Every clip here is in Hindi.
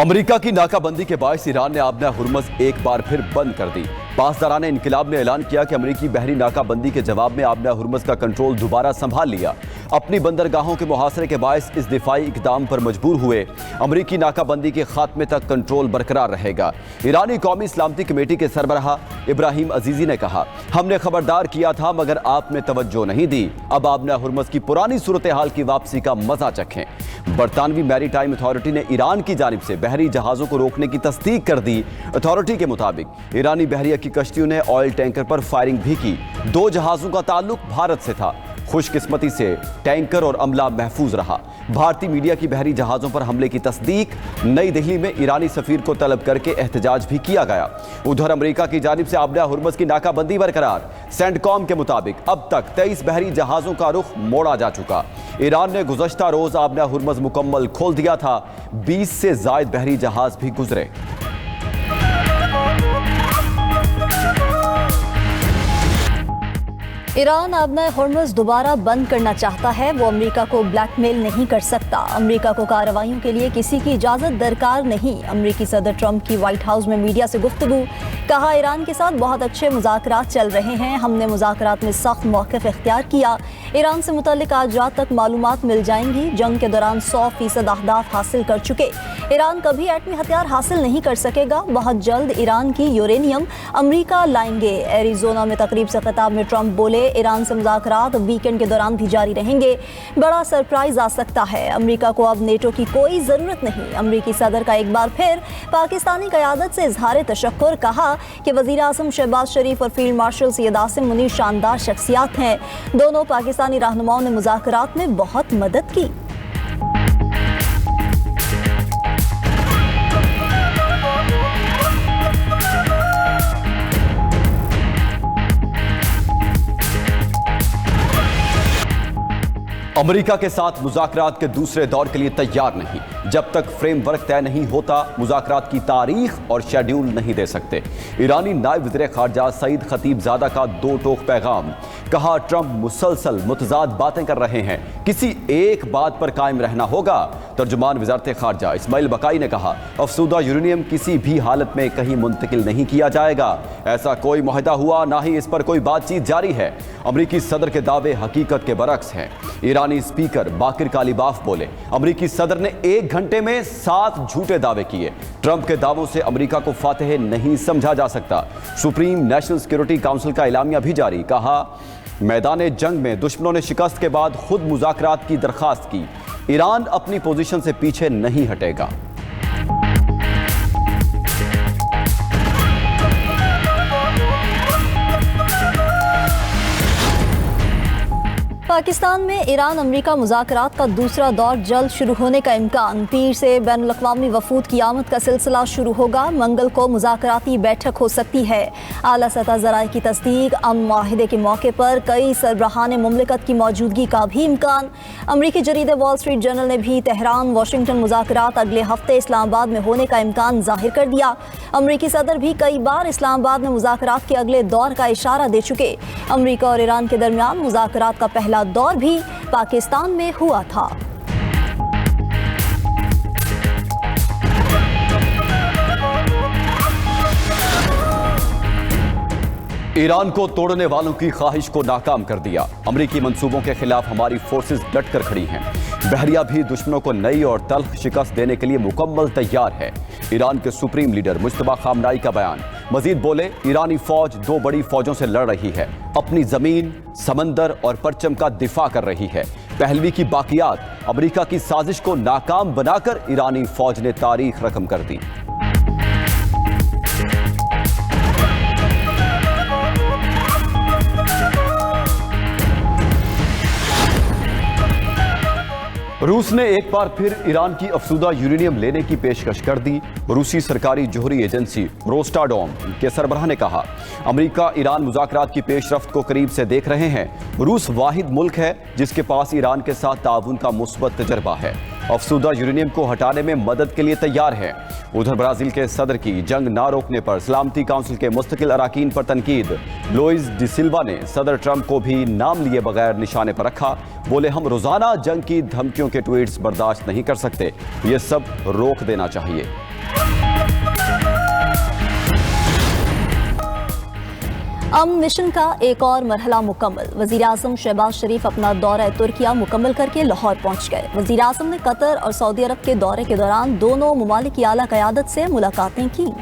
अमेरिका की नाकाबंदी के बायस ईरान ने आबना हुर्मुज़ एक बार फिर बंद कर दी। पासदारान इनकिलाब ने ऐलान किया कि अमेरिकी बहरी नाकाबंदी के जवाब में आबना हुर्मुज़ का कंट्रोल दोबारा संभाल लिया। अपनी बंदरगाहों के मुहासरे के बायस इस दिफाई इकदाम पर मजबूर हुए। अमेरिकी नाकाबंदी के खात्मे तक कंट्रोल बरकरार रहेगा। ईरानी कौमी सलामती कमेटी के सरबराह इब्राहिम अजीजी ने कहा, हमने खबरदार किया था मगर आपने तवज्जो नहीं दी। अब आबना हुर्मुज़ की पुरानी सूरत हाल की वापसी का मजा चखें। बरतानवी मैरीटाइम अथॉरिटी ने ईरान की जानिब से बहरी जहाज़ों को रोकने की तस्दीक कर दी। अथॉरिटी के मुताबिक ईरानी बहरिया की कश्तियों ने ऑयल टैंकर पर फायरिंग भी की। 2 जहाज़ों का ताल्लुक भारत से था। खुशकिस्मती से टैंकर और अमला महफूज रहा। भारतीय मीडिया की बहरी जहाज़ों पर हमले की तस्दीक नई दिल्ली में ईरानी सफीर को तलब करके एहतजाज भी किया गया। उधर अमेरिका की जानिब से आबना हुर्मुज़ की नाकाबंदी बरकरार। सेंटकॉम के मुताबिक अब तक 23 बहरी जहाज़ों का रुख मोड़ा जा चुका। ईरान ने गुज़श्ता रोज़ आबना हुर्मुज़ मुकम्मल खोल दिया था। 20 से ज़ायद बहरी जहाज़ भी गुजरे। ईरान आबना हुर्मुज़ दोबारा बंद करना चाहता है। वो अमेरिका को ब्लैकमेल नहीं कर सकता। अमेरिका को कार्रवाइयों के लिए किसी की इजाज़त दरकार नहीं। अमेरिकी सदर ट्रंप की व्हाइट हाउस में मीडिया से गुफ्तगू। कहा, ईरान के साथ बहुत अच्छे मुज़ाकरात चल रहे हैं। हमने मुज़ाकरात में सख्त मौक़िफ़ इख्तियार किया। ईरान से मुतल्लिक़ आज रात तक मालूमात मिल जाएंगी। जंग के दौरान 100% अहदाफ हासिल कर चुके ईरान कभी एटमी हथियार हासिल नहीं कर सकेगा। बहुत जल्द ईरान की यूरेनियम अमेरिका लाएंगे। एरिजोना में तकरीब से खिताब में ट्रंप बोले, ईरान से मुज़ाकरात वीकेंड के दौरान भी जारी रहेंगे। बड़ा सरप्राइज आ सकता है। अमेरिका को अब नेटो की कोई ज़रूरत नहीं। अमेरिकी सदर का एक बार फिर पाकिस्तानी क़यादत से इजहार तशक्कुर। कहा कि वज़ीर आज़म शहबाज शरीफ और फील्ड मार्शल सैयद आसिम मुनीर शानदार शख्सियात हैं। दोनों पाकिस्तानी रहनुमाओं ने मुज़ाकरात में बहुत मदद की। अमेरिका के साथ मुज़ाकरात के दूसरे दौर के लिए तैयार नहीं। जब तक फ्रेमवर्क तय नहीं होता मुज़ाकरात की तारीख और शेड्यूल नहीं दे सकते। ईरानी नायब वज़ीर ख़ारजा सईद खतीबज़ादा का 2 टोक पैगाम। कहा, ट्रंप मुसलसल मुतज़ाद बातें कर रहे हैं, किसी एक बात पर कायम रहना होगा। तर्जुमान वज़ारत ख़ारजा इस्माइल बकाई ने कहा, अफसूदा यूरेनियम किसी भी हालत में कहीं मुंतकिल नहीं किया जाएगा। ऐसा कोई मुआहदा हुआ ना ही इस पर कोई बातचीत जारी है। अमरीकी सदर के दावे हकीकत के बरक्स हैं। ईरानी स्पीकर बाकिर कालीबाफ बोले, अमरीकी सदर ने 1 घंटे में 7 झूठे दावे किए। ट्रंप के दावों से अमरीका को फातेह नहीं समझा जा सकता। सुप्रीम नेशनल सिक्योरिटी काउंसिल का एलामिया भी जारी। कहा, मैदान जंग में दुश्मनों ने शिकस्त के बाद खुद मुज़ाकरात की दरख्वास्त की। ईरान अपनी पोजीशन से पीछे नहीं हटेगा। पाकिस्तान में ईरान अमेरिका मुज़ाकरात का दूसरा दौर जल्द शुरू होने का इम्कान। पीर से बैनुल-अक़वामी वफूद की आमद का सिलसिला शुरू होगा। मंगल को मुज़ाकराती बैठक हो सकती है। आला सतह ज़राए की तस्दीक। अमन माहिदे के मौके पर कई सरबराहान मुमलिकत की मौजूदगी का भी इम्कान। अमरीकी जरीदे वॉल स्ट्रीट जर्नल ने भी तेहरान वाशिंगटन मुज़ाकरात अगले हफ्ते इस्लामाबाद में होने का इम्कान जाहिर कर दिया। अमरीकी सदर भी कई बार इस्लामाबाद में मुज़ाकरात के अगले दौर का इशारा दे चुके। अमरीका और ईरान के दरमियान मुज़ाकरात का पहला दौर भी पाकिस्तान में हुआ था। ईरान को तोड़ने वालों की ख्वाहिश को नाकाम कर दिया। अमरीकी मंसूबों के खिलाफ हमारी फोर्सेस डट कर खड़ी हैं। बहरिया भी दुश्मनों को नई और तल्ख शिकस्त देने के लिए मुकम्मल तैयार है। ईरान के सुप्रीम लीडर मुज्तबा खामनाई का बयान। मजीद बोले, ईरानी फौज 2 बड़ी फौजों से लड़ रही है। अपनी जमीन, समंदर और परचम का दिफा कर रही है। पहलवी की बाकियात, अमरीका की साजिश को नाकाम बनाकर ईरानी फौज ने तारीख रकम कर दी। रूस ने एक बार फिर ईरान की अफसूदा यूरेनियम लेने की पेशकश कर दी। रूसी सरकारी जोहरी एजेंसी रोस्टाडोम के सरबराह ने कहा, अमेरिका ईरान मुज़ाकरात की पेशरफ्त को करीब से देख रहे हैं। रूस वाहिद मुल्क है जिसके पास ईरान के साथ ताउन का मुस्बत तजर्बा है। अफसूदा यूरेनियम को हटाने में मदद के लिए तैयार है। उधर ब्राजील के सदर की जंग ना रोकने पर सलामती काउंसिल के मुस्तकिल अराकीन पर तनकीद। लुइस डी सिल्वा ने सदर ट्रंप को भी नाम लिए बगैर निशाने पर रखा। बोले, हम रोजाना जंग की धमकियों के ट्वीट्स बर्दाश्त नहीं कर सकते, ये सब रोक देना चाहिए। मिशन का एक और मरहला मुकम्मल। वज़ीर-ए-आज़म शहबाज शरीफ अपना दौरा तुर्किया मुकम्मल करके लाहौर पहुंच गए। वज़ीर-ए-आज़म ने कतर और सऊदी अरब के दौरे के दौरान दोनों ममालिक की आला क़यादत से मुलाकातें की।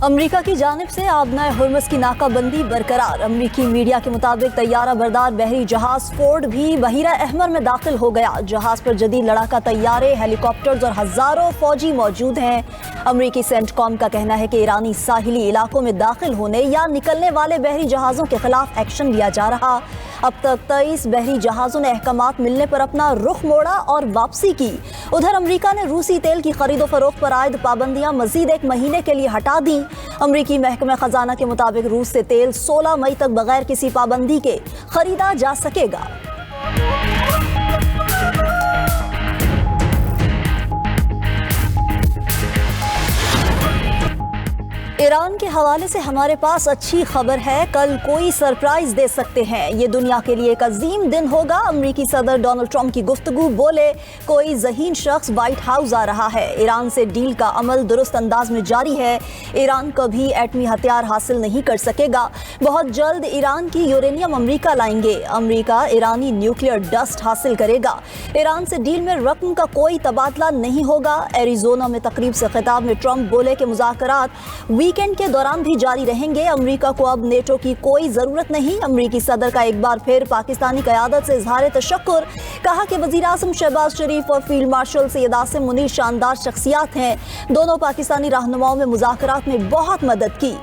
अमरीका की जानिब से आबनाए हुर्मुज़ की नाकाबंदी बरकरार। अमरीकी मीडिया के मुताबिक तैयारा बरदार बहरी जहाज फोर्ड भी बहीरा अहमर में दाखिल हो गया। जहाज पर जदीद लड़ाका तैयारे, हेलीकॉप्टर्स और हजारों फौजी मौजूद हैं। अमरीकी सेंटकॉम का कहना है कि ईरानी साहिली इलाकों में दाखिल होने या निकलने वाले बहरी जहाज़ों के खिलाफ एक्शन लिया जा रहा। अब तक 23 बहरी जहाज़ों ने अहकामात मिलने पर अपना रुख मोड़ा और वापसी की। उधर अमरीका ने रूसी तेल की खरीदो फरोख्त पर आयद पाबंदियां मजीद 1 महीने के लिए हटा दी। अमरीकी महकमा खजाना के मुताबिक रूस से तेल 16 मई तक बगैर किसी पाबंदी के खरीदा जा सकेगा। ईरान के हवाले से हमारे पास अच्छी खबर है, कल कोई सरप्राइज दे सकते हैं। ये दुनिया के लिए एक अजीम दिन होगा। अमरीकी सदर डोनाल्ड ट्रंप की गुफ्तगू, बोले कोई ज़हीन शख्स व्हाइट हाउस आ रहा है। ईरान से डील का अमल दुरुस्त अंदाज में जारी है। ईरान कभी एटमी हथियार हासिल नहीं कर सकेगा। बहुत जल्द ईरान की यूरेनियम अमरीका लाएंगे। अमरीका ईरानी न्यूक्लियर डस्ट हासिल करेगा। ईरान से डील में रकम का कोई तबादला नहीं होगा। एरिजोना में तकरीब से खिताब में ट्रंप बोले कि मुज़ाकरात वीकेंड के दौरान भी जारी रहेंगे। अमरीका को अब नेटो की कोई जरूरत नहीं। अमरीकी सदर का एक बार फिर पाकिस्तानी क़यादत से इजहार तशक्कुर। कहा कि वज़ीर-ए-आज़म शहबाज शरीफ और फील्ड मार्शल सैयद आसिम मुनीर शानदार शख्सियात हैं। दोनों पाकिस्तानी रहनुमाओं में मुज़ाकरात में बहुत मदद की।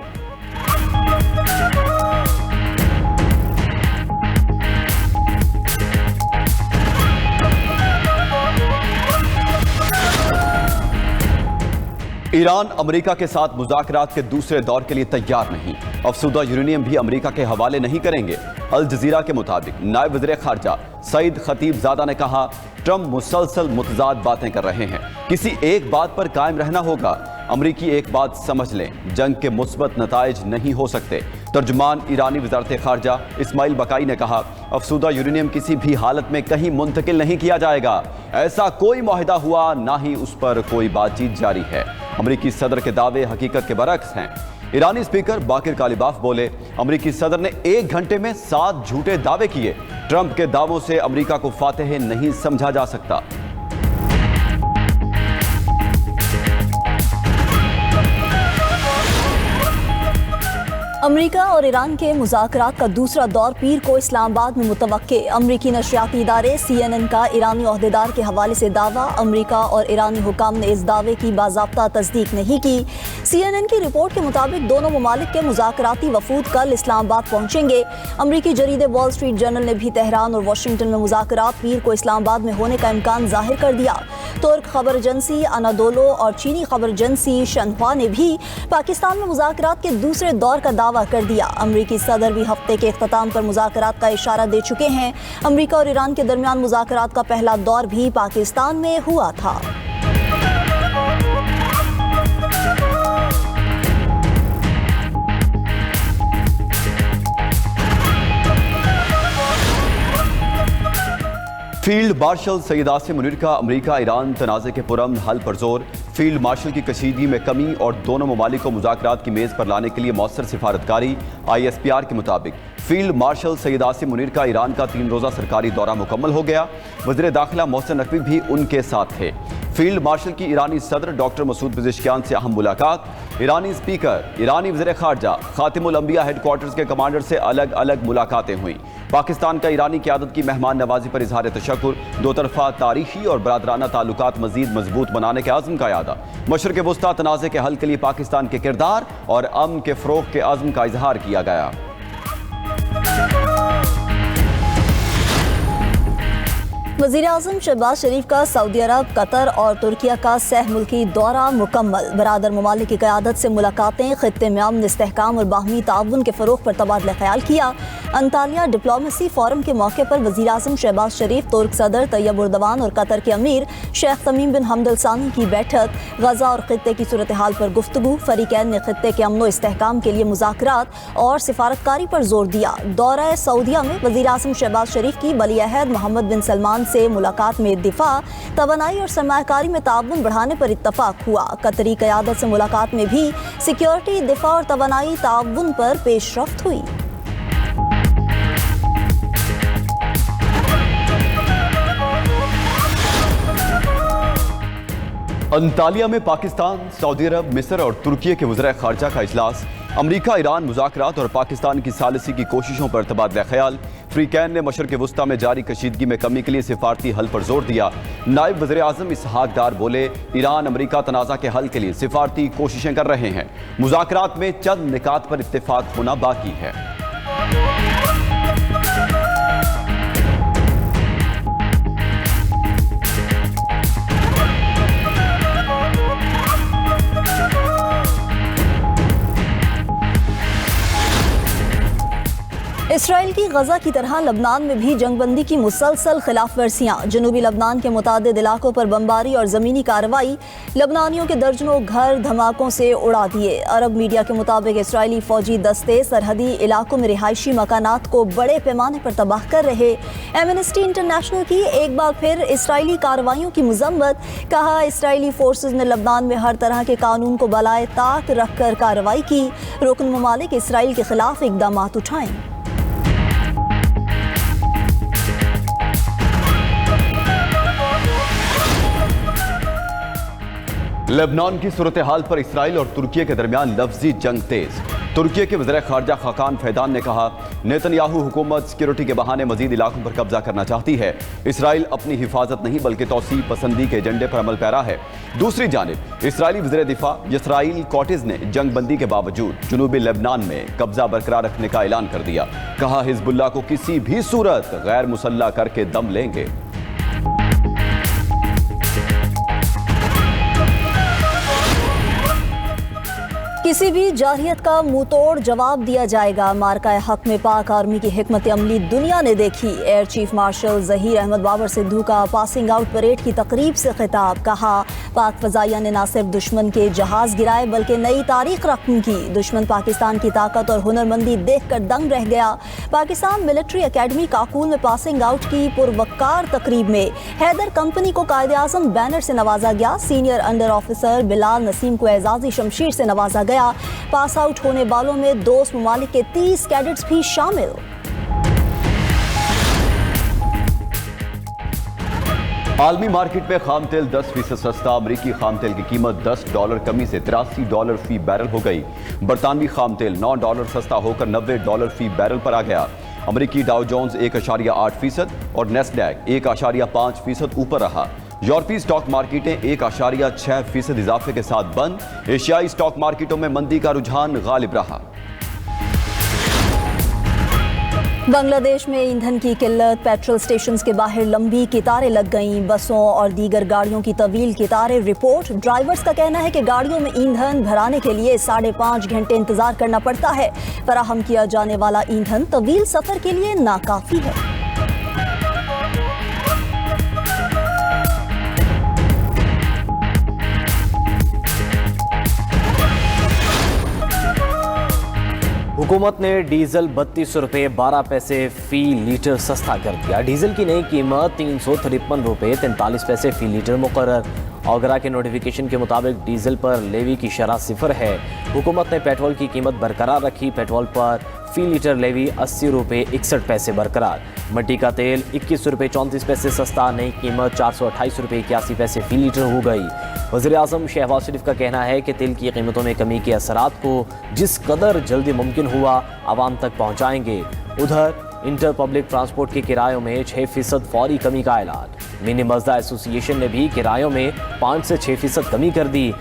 ईरान अमेरिका के साथ मुज़ाकरात के दूसरे दौर के लिए तैयार नहीं। अफसुदा यूरेनियम भी अमेरिका के हवाले नहीं करेंगे। अल जज़ीरा के मुताबिक नायब वज़ीर ख़ारजा सईद खतीबज़ादा ने कहा, ट्रंप मुसलसल मुतज़ाद बातें कर रहे हैं, किसी एक बात पर कायम रहना होगा। अमरीकी एक बात समझ लें, जंग के मुस्बत नताइज नहीं हो सकते। तर्जुमान ईरानी वज़ारत ख़ारजा इस्माइल बकाई ने कहा, अफसुदा यूरेनियम किसी भी हालत में कहीं मुंतकिल नहीं किया जाएगा। ऐसा कोई मुआहिदा हुआ, ना ही उस पर कोई बातचीत जारी है। अमरीकी सदर के दावे हकीकत के बरक्स हैं। ईरानी स्पीकर बाकिर कालिबाफ बोले, अमरीकी सदर ने 1 घंटे में 7 झूठे दावे किए। ट्रंप के दावों से अमरीका को फातेह नहीं समझा जा सकता। अमरीका और ईरान के मुज़ाकरात का दूसरा दौर पीर को इस्लामाबाद में मुतवक्के। अमरीकी नशरियाती इदारे CNN का ईरानी ओहदेदार के हवाले से दावा, अमरीका और ईरानी हुकाम ने इस दावे की बाज़ाब्ता तस्दीक नहीं की। CNN की रिपोर्ट के मुताबिक दोनों ममालिक के मुज़ाकराती वफूद कल इस्लामाबाद पहुंचेंगे। अमरीकी जरीदे वॉल स्ट्रीट जर्नल ने भी तेहरान और वाशिंगटन में मुज़ाकरात पीर को इस्लामाबाद में होने का इम्कान जाहिर कर दिया। तुर्क खबर एजेंसी अनादोलो और चीनी खबर एजेंसी शन्हुआ ने भी पाकिस्तान में मुज़ाकरात के दूसरे दौर का दावा कर दिया। अमरीकी सदर भी हफ्ते के इख्तिताम पर मुज़ाकरात का इशारा दे चुके हैं। अमरीका और ईरान के दरमियान मुज़ाकरात का पहला दौर भी पाकिस्तान में हुआ था। फील्ड मार्शल सैयद आसिम मुनीर का अमरीका ईरान तनाज़े के पुरअमन हल पर जोर। फील्ड मार्शल की कशीदगी में कमी और दोनों ममालिक को मुज़ाकरात की मेज़ पर लाने के लिए मौसर सिफारतकारी। ISPR के मुताबिक फील्ड मार्शल सैयद आसिम मुनीर का ईरान का 3 रोज़ा सरकारी दौरा मुकम्मल हो गया। वज़ीर दाखिला मोहसिन नकवी भी उनके साथ थे। फील्ड मार्शल की ईरानी सदर डॉक्टर मसूद पेज़ेश्कियान से अहम मुलाकात। ईरानी स्पीकर, ईरानी वज़ीर ख़ारजा, खातिमुल अंबिया हेडक्वार्टर्स के कमांडर से अलग अलग मुलाकातें हुई। पाकिस्तान का ईरानी क़यादत की मेहमान नवाजी पर इजहार तशक्कुर। दो तरफ़ा तारीखी और बरादराना ताल्लुकात मज़ीद मजबूत बनाने के आज़म का यादा। मशरिक़ वुस्ता तनाज़े के हल के लिए पाकिस्तान के किरदार और अमन के फ़रोग़ के आज़म का इजहार किया गया। वज़ीर-ए-आज़म शहबाज शरीफ का सऊदी अरब, कतर और तुर्किया का सह मुल्की दौरा मुकम्मल। बरादर ममालिक की क़यादत से मुलाकातें, खित्ते में अमन, इस्तेहकाम और बाहमी ताउन के फ़रोग़ पर तबादला ख्याल किया। अंतालिया डिप्लोमेसी फोरम के मौके पर वज़ीर-ए-आज़म शहबाज शरीफ, तुर्क सदर तैयब उर्दवान और कतर के अमीर शेख तमीम बिन हमद अल सानी की बैठक। गजा और खित्ते की सूरत हाल पर गुफ्तगू। फरीकैन ने खित्ते के अमन व इस्तेहकाम के लिए मुज़ाकरात और सिफारतकारी पर जोर दिया। दौरा सऊदिया में वज़ीर-ए-आज़म शहबाज शरीफ की वली अहद मोहम्मद बिन सलमान से मुलाकात में दिफा, तवानाई और सरमायाकारी में ताउन बढ़ाने पर इत्तफाक हुआ। कतरी क़यादत से मुलाकात में भी सिक्योरिटी, दिफा और तवानाई ताउन पर पेशरफ्त हुई। अंतालिया में पाकिस्तान, सऊदी अरब, मिस्र और तुर्की के वज़ीर ख़ारजा का इजलास। अमरीका ईरान मुज़ाकरात और पाकिस्तान की सालिसी की कोशिशों पर तबादला ख्याल। फ्रीकैन ने मशरक़ वुस्ता में जारी कशीदगी में कमी के लिए सिफारती हल पर जोर दिया। नायब वज़ीर आज़म इसहाक डार बोले, ईरान अमरीका तनाज़ा के हल के लिए सिफारती कोशिशें कर रहे हैं। मुज़ाकरात में चंद निकात पर इत्तेफाक होना बाकी है। इसराइल की गजा की तरह लबनान में भी जंगबंदी की मुसलसल खिलाफ वर्जियाँ। जनूबी लबनान के मुतादिद इलाकों पर बमबारी और ज़मीनी कार्रवाई, लबनानियों के दर्जनों घर धमाकों से उड़ा दिए। अरब मीडिया के मुताबिक इसराइली फौजी दस्ते सरहदी इलाकों में रिहायशी मकानात को बड़े पैमाने पर तबाह कर रहे। एमनेस्टी इंटरनेशनल की एक बार फिर इसराइली कार्रवाइयों की मजम्मत। कहा, इसराइली फोर्सेज ने लबनान में हर तरह के कानून को बलाए ताक रख कर कार्रवाई की। रुकन ममालिक इसराइल के खिलाफ इकदाम उठाएं। लेबनान की सूरत हाल पर इसराइल और तुर्की के दरमियान लफ्जी जंग तेज। तुर्की के वज़ीर ख़ारजा खाकान फैदान ने कहा, नेतन्याहू हुकूमत सिक्योरिटी के बहाने मजीद इलाकों पर कब्जा करना चाहती है। इसराइल अपनी हिफाजत नहीं बल्कि तौसीब पसंदी के एजेंडे पर अमल पैरा है। दूसरी जानिब इसराइली वज़ीर दिफा यसराइल कॉटिज ने जंगबंदी के बावजूद जनूबी लेबनान में कब्जा बरकरार रखने का ऐलान कर दिया। कहा, हिजबुल्लाह को किसी भी सूरत गैर मुसल्ला करके दम लेंगे। किसी भी जारहियत का मुंह तोड़ जवाब दिया जाएगा। मार्का हक में पाक आर्मी की हिकमत अमली दुनिया ने देखी। Air chief marshal Zaheer Ahmed Babar Sidhu का पासिंग आउट परेड की तकरीब से खिताब। कहा, पाक फजाइया ने न सिर्फ दुश्मन के जहाज गिराए बल्कि नई तारीख रकम की। दुश्मन पाकिस्तान की ताकत और हुनरमंदी देख कर दंग रह गया। पाकिस्तान मिलिट्री अकेडमी काकूल में पासिंग आउट की पुरवक्कार तकरीब में हैदर कंपनी को कायदे आज़म बैनर से नवाजा गया। Senior under officer Bilal Naseem को एजाजी शमशीर से नवाजा गया। पास आउट होने वालों में दोस्त ममालिक के 30 कैडेट्स भी शामिल। आलमी मार्केट में खाम तेल 10% सस्ता। अमरीकी खाम तेल की कीमत $10 कमी से $83 फी बैरल हो गई। बरतानवी खाम तेल $9 सस्ता होकर $90 फी बैरल पर आ गया। अमरीकी डाउ जोन्स 1.8% और नेस्डैक 1.5% ऊपर रहा। यूरोपीय स्टॉक मार्केटें 1.6% इजाफे के साथ बंद। एशियाई स्टॉक मार्केटों में मंदी का रुझान गालिब रहा। बांग्लादेश में ईंधन की किल्लत, पेट्रोल स्टेशंस के बाहर लंबी कतारें लग गईं। बसों और दीगर गाड़ियों की तवील कतारें। रिपोर्ट, ड्राइवर्स का कहना है कि गाड़ियों में ईंधन भराने के लिए 5.5 घंटे इंतजार करना पड़ता है। फराहम किया जाने वाला ईंधन तवील सफर के लिए नाकाफी है। हुकूमत ने डीजल 32 रुपये 12 पैसे फी लीटर सस्ता कर दिया। डीजल की नई कीमत 353 रुपये 43 पैसे फी लीटर मुकर्रर। औगरा के नोटिफिकेशन के मुताबिक डीजल पर लेवी की शरह 0 है। हुकूमत ने पेट्रोल की कीमत बरकरार रखी। पेट्रोल पर फी लीटर लेवी 80 रुपये 61 पैसे बरकरार। मिट्टी का तेल 21 रुपये 34 पैसे सस्ता। नई कीमत 428 रुपये 81 पैसे फी लीटर हो गई। वज़ीर आज़म शहबाज शरीफ का कहना है कि तेल की कीमतों में कमी के असरात को जिस कदर जल्दी मुमकिन हुआ आवाम तक पहुँचाएंगे। उधर इंटर पब्लिक ट्रांसपोर्ट के किरायों में 6% फौरी कमी का ऐलान। मिनी मज़दा एसोसिएशन ने भी किरायों में 5 से 6% कमी कर दी।